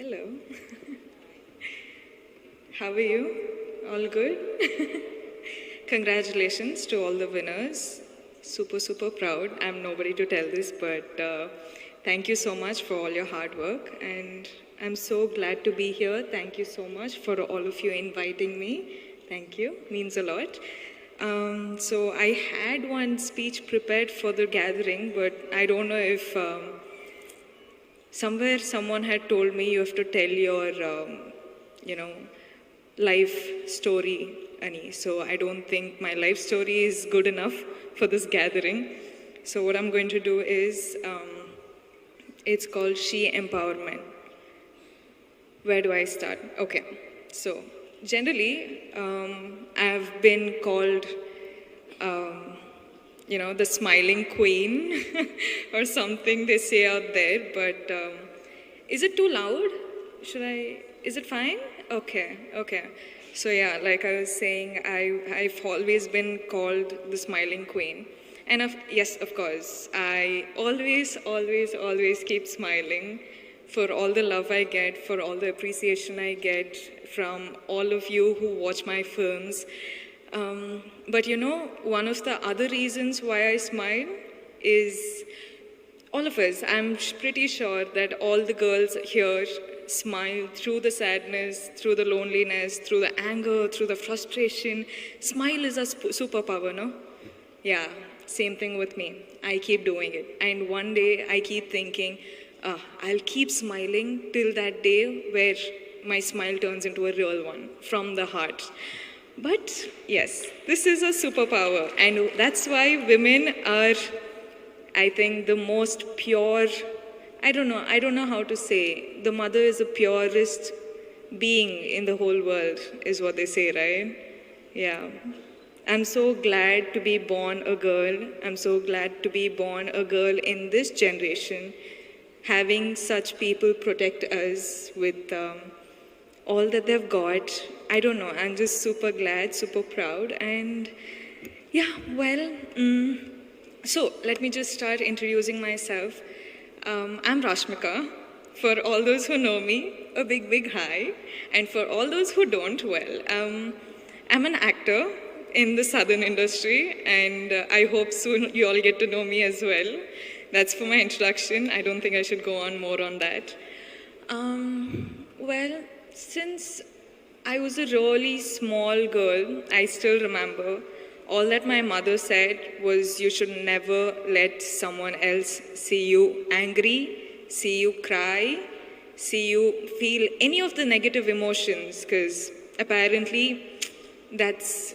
Hello. How are you? All good? Congratulations to all the winners. Super, super proud. I'm nobody to tell this, but thank you so much for all your hard work. And I'm so glad to be here. Thank you so much for all of you inviting me. Thank you. Means a lot. So I had one speech prepared for the gathering, but I don't know if somewhere someone had told me you have to tell your, you know, life story, Ani. So I don't think my life story is good enough for this gathering. So what I'm going to do is, it's called She Empowerment. Where do I start? Okay, so generally, I've been called, the smiling queen or something they say out there, but is it too loud? Is it fine? Okay. So yeah, like I was saying, I've always been called the smiling queen. And yes, of course, I always keep smiling for all the love I get, for all the appreciation I get from all of you who watch my films. But one of the other reasons why I smile is all of us. I'm pretty sure that all the girls here smile through the sadness, through the loneliness, through the anger, through the frustration. Smile is a superpower, no? Yeah, same thing with me. I keep doing it. And one day I keep thinking, I'll keep smiling till that day where my smile turns into a real one from the heart. But yes, this is a superpower. And that's why women are, I think, the most pure. I don't know how to say. The mother is the purest being in the whole world, is what they say, right? Yeah. I'm so glad to be born a girl. I'm so glad to be born a girl in this generation, having such people protect us with all that they've got. I don't know, I'm just super glad, super proud. And yeah, well, so let me just start introducing myself. I'm Rashmika. For all those who know me, a big hi. And for all those who don't, well, I'm an actor in the southern industry, and I hope soon you all get to know me as well. That's for my introduction. I don't think I should go on more on that. Well, since I was a really small girl, I still remember all that my mother said was you should never let someone else see you angry, see you cry, see you feel any of the negative emotions, because apparently that's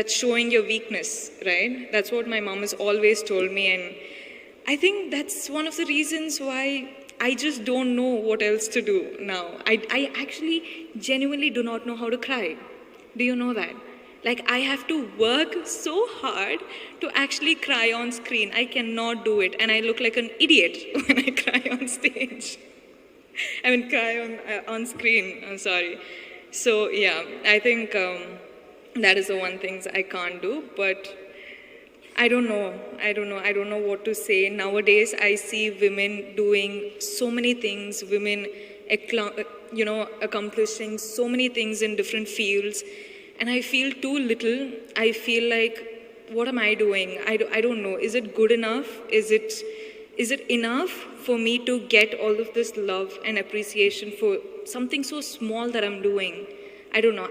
showing your weakness, right? That's what my mom has always told me, and I think that's one of the reasons why I just don't know what else to do now. I actually genuinely do not know how to cry. Do you know that? Like, I have to work so hard to actually cry on screen. I cannot do it, and I look like an idiot when I cry on stage. Cry on screen, I'm sorry. So yeah, I think that is the one thing I can't do, but I don't know what to say. Nowadays, I see women doing so many things, women, accomplishing so many things in different fields. And I feel too little. I feel like, what am I doing? I don't know. Is it good enough? Is it enough for me to get all of this love and appreciation for something so small that I'm doing? I don't know.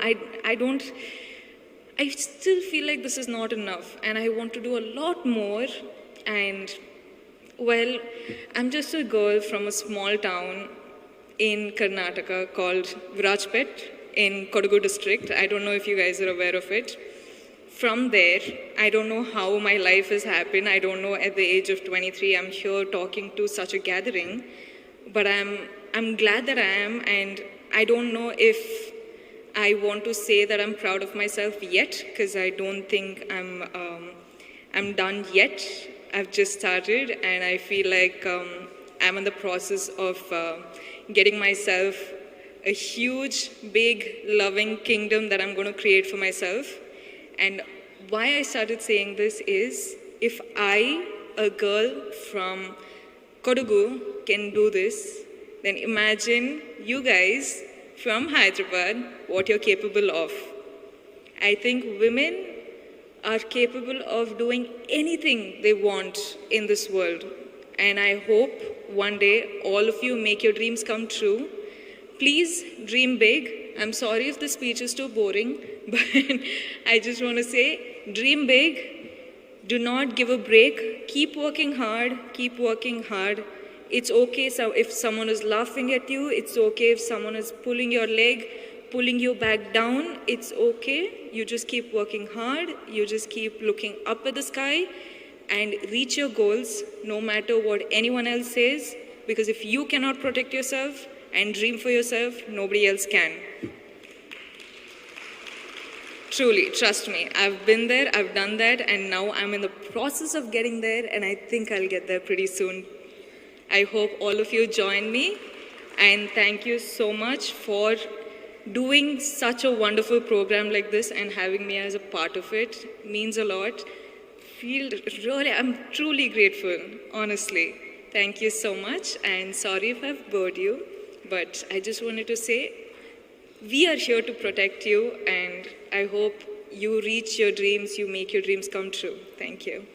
I still feel like this is not enough, and I want to do a lot more. And well, I'm just a girl from a small town in Karnataka called Virajpet in Kodagu district. I don't know if you guys are aware of it. From there, I don't know how my life has happened. I don't know, at the age of 23, I'm here talking to such a gathering, but I'm glad that I am, and I don't know if I want to say that I'm proud of myself yet, because I don't think I'm done yet. I've just started, and I feel like I'm in the process of getting myself a huge, big, loving kingdom that I'm going to create for myself. And why I started saying this is, if I, a girl from Kodagu, can do this, then imagine you guys from Hyderabad, what you're capable of. I think women are capable of doing anything they want in this world. And I hope one day all of you make your dreams come true. Please dream big. I'm sorry if the speech is too boring, but I just want to say, dream big. Do not give a break. Keep working hard. Keep working hard. It's okay if someone is laughing at you. It's okay if someone is pulling your leg, pulling you back down. It's okay. You just keep working hard. You just keep looking up at the sky and reach your goals no matter what anyone else says. Because if you cannot protect yourself and dream for yourself, nobody else can. Truly, trust me, I've been there, I've done that, and now I'm in the process of getting there, and I think I'll get there pretty soon. I hope all of you join me, and thank you so much for doing such a wonderful program like this and having me as a part of it. It means a lot. I'm truly grateful, honestly. Thank you so much, and sorry if I've bored you, but I just wanted to say, we are here to protect you, and I hope you reach your dreams, you make your dreams come true. Thank you.